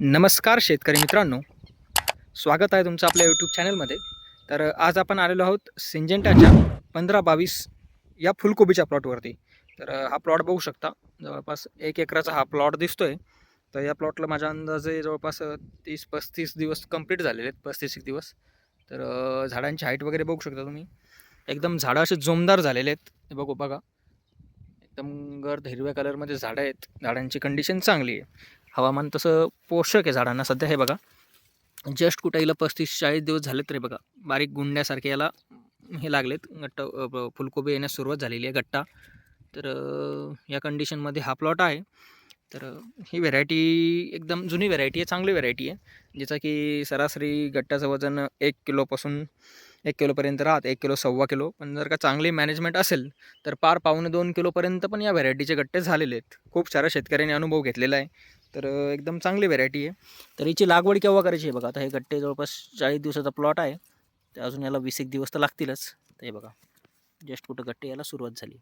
नमस्कार शेतकरी मित्रांनो, स्वागत आहे तुमचं आपल्या यूट्यूब चॅनलमध्ये. तर आज आपण आलेलो आहोत सिंजेंटाच्या 15-22 या फुलकोबीच्या प्लॉटवरती. तर हा प्लॉट बघू शकता, जवळपास 1 एकराचा हा प्लॉट दिसतोय. तर या प्लॉटला माझ्या अंदाजे जवळपास 30-35 दिवस कंप्लीट झालेले आहेत, 35 एक दिवस. तर झाडांची हाईट वगैरे बघू शकता तुम्ही. एकदम झाडं असे जोमदार झालेले आहेत. हे बघा, एकदम गर्द हिरव्या कलरमध्ये झाडं आहेत. झाडांची कंडिशन चांगली आहे. हवामान तसं पोषक आहे झाडांना सध्या. हे बघा, जस्ट कुठं हिला 35-40 दिवस झाले तरी बघा, बारीक गुंड्यासारखे याला हे लागलेत. फुलकोबी येण्यास सुरुवात झालेली आहे, गट्टा. तर या कंडिशनमध्ये हा प्लॉट आहे. तर ही व्हेरायटी एकदम जुनी व्हेरायटी आहे, चांगली व्हेरायटी आहे, ज्याचा की सरासरी गट्ट्याचं वजन 1 किलोपासून 1 किलोपर्यंत राहतं, 1 किलो, सव्वा किलो. पण जर का चांगली मॅनेजमेंट असेल तर पार 1.25-2 किलोपर्यंत पण या व्हेरायटीचे गट्टे झालेले आहेत. खूप साऱ्या शेतकऱ्यांनी अनुभव घेतलेला आहे. तर एकदम चांगली व्हेरायटी आहे. तर हिची लागवड केव्हा करायची आहे बघा. आता हे गट्टे जवळपास 40 दिवसाचा प्लॉट आहे, तर अजून याला 20 एक दिवस तर लागतीलच. तर हे बघा, जस्ट कुठं गट्टे यायला सुरुवात झाली,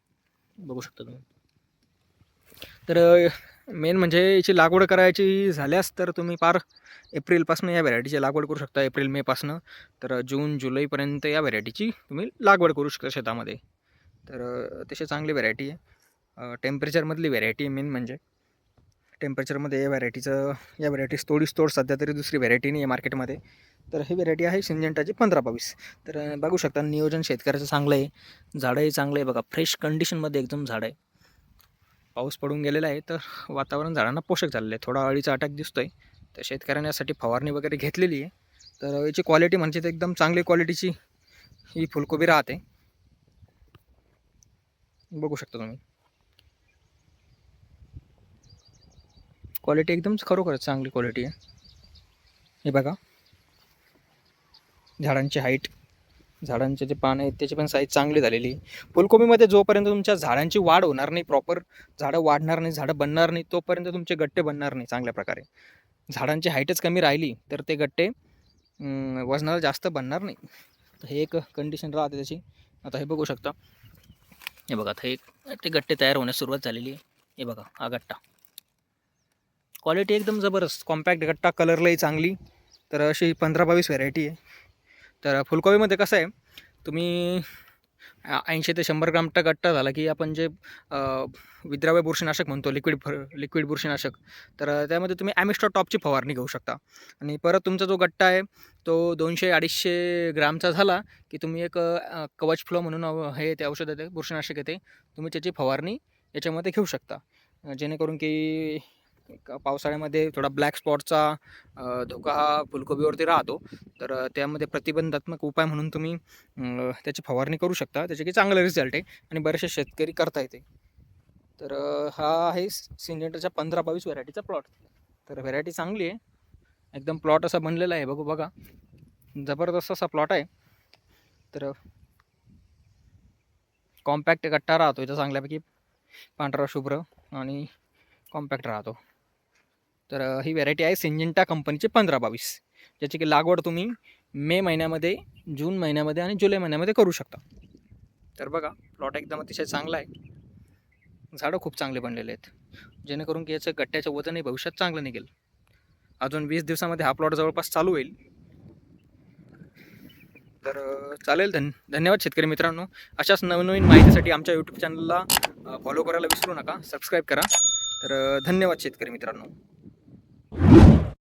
बघू शकता तुम्ही. तर मेन म्हणजे याची लागवड करायची झाल्यास तर तुम्ही पार एप्रिलपासून या व्हेरायटीची लागवड करू शकता, एप्रिल मेपासून. तर जून जुलैपर्यंत या व्हेरायटीची तुम्ही लागवड करू शकता शेतामध्ये. तर अतिशय चांगली व्हेरायटी आहे. टेम्परेचरमधली व्हेरायटी मेन म्हणजे. टेम्परेचरमध्ये या व्हेरायटीज तोडीस तोड सध्या तरी दुसरी व्हेरायटी नाही आहे मार्केटमध्ये. तर ही व्हेरायटी आहे सिंजेंटाची 15-22. तर बघू शकता, नियोजन शेतकऱ्याचं चांगलं आहे. झाडंही चांगलं आहे बघा, फ्रेश कंडिशनमध्ये एकदम झाड आहे. पाऊस पडून गेलेला आहे, तर वातावरण झाडांना पोषक झालेलं आहे. थोडा अळीचा अटॅक दिसतोय, तर शेतकऱ्यांनी यासाठी फवारणी वगैरे घेतलेली आहे. तर याची क्वालिटी म्हणजे तर एकदम चांगली क्वालिटीची ही फुलकोबी राहते, बघू शकता तुम्ही. क्वालिटी एकदम खरोखरच चांगली क्वालिटी आहे. हे बघा, झाडांची हाईट, झाडांचे जे पानं आहेत त्याची पण साईज चांगली झालेली आहे. फुलकोबीमध्ये जोपर्यंत तुमच्या झाडांची वाढ होणार नाही, प्रॉपर झाडं वाढणार नाही, झाडं बनणार नाही, तोपर्यंत तुमचे गट्टे बनणार नाही चांगल्या प्रकारे. झाडांची हाईटच कमी राहिली तर ते गट्टे वजनाला जास्त बनणार नाही. तर हे एक कंडिशन राहते त्याची. आता हे बघू शकता, हे बघा, आता ते गट्टे तयार होण्यास सुरुवात झालेली आहे. हे बघा, हा गट्टा, क्वालिटी एकदम जबरदस्त, कॉम्पॅक्ट गट्टा, कलरलाही चांगली. तर अशी 15-22 व्हेरायटी आहे. तर फुलकोबीमध्ये कसं आहे, तुम्ही 80 ते 100 ग्रामचा गट्टा झाला की आपण जे विद्राव्य बुरशीनाशक म्हणतो, लिक्विड बुरशीनाशक, तर त्यामध्ये तुम्ही ॲमिस्टर टॉपची फवारणी घेऊ शकता. आणि परत तुमचा जो गट्टा आहे तो 200-250 ग्रामचा झाला की तुम्ही एक कवच फ्लो म्हणून हे येते, औषध येते, बुरशीनाशक येते, तुम्ही त्याची फवारणी याच्यामध्ये घेऊ शकता. जेणेकरून की पावसाळ्यामध्ये थोडा ब्लॅक स्पॉटचा धोका हा फुलकोबीवरती राहतो. तर त्यामध्ये प्रतिबंधात्मक उपाय म्हणून तुम्ही त्याची फवारणी करू शकता. त्याचे की चांगला रिझल्ट आहे आणि बरेचसे शेतकरी करता येते. तर हा आहे सिंजेंटाच्या 15-22 व्हेरायटीचा प्लॉट. तर व्हेरायटी चांगली आहे, एकदम प्लॉट असा बनलेला आहे, बघा, जबरदस्त असा प्लॉट आहे. तर कॉम्पॅक्ट गट्टा राहतो इथं चांगल्यापैकी, पांढरा शुभ्र आणि कॉम्पॅक्ट राहतो. तर ही व्हेरायटी आहे सिंजेंटा कंपनीची 15-22, ज्याची की लागवड तुम्ही मे महिन्यामध्ये, जून महिन्यामध्ये आणि जुलै महिन्यामध्ये करू शकता. तर बघा, प्लॉट एकदम अतिशय चांगला आहे, झाडं खूप चांगले बनलेले आहेत, जेणेकरून की याचं गट्ट्याचं वजनही भविष्यात चांगलं निघेल. अजून 20 दिवसामध्ये हा प्लॉट जवळपास चालू होईल. तर चालेल. धन्यवाद शेतकरी मित्रांनो. अशाच नवनवीन माहितीसाठी आमच्या यूट्यूब चॅनलला फॉलो करायला विसरू नका, सबस्क्राईब करा. तर धन्यवाद शेतकरी मित्रांनो.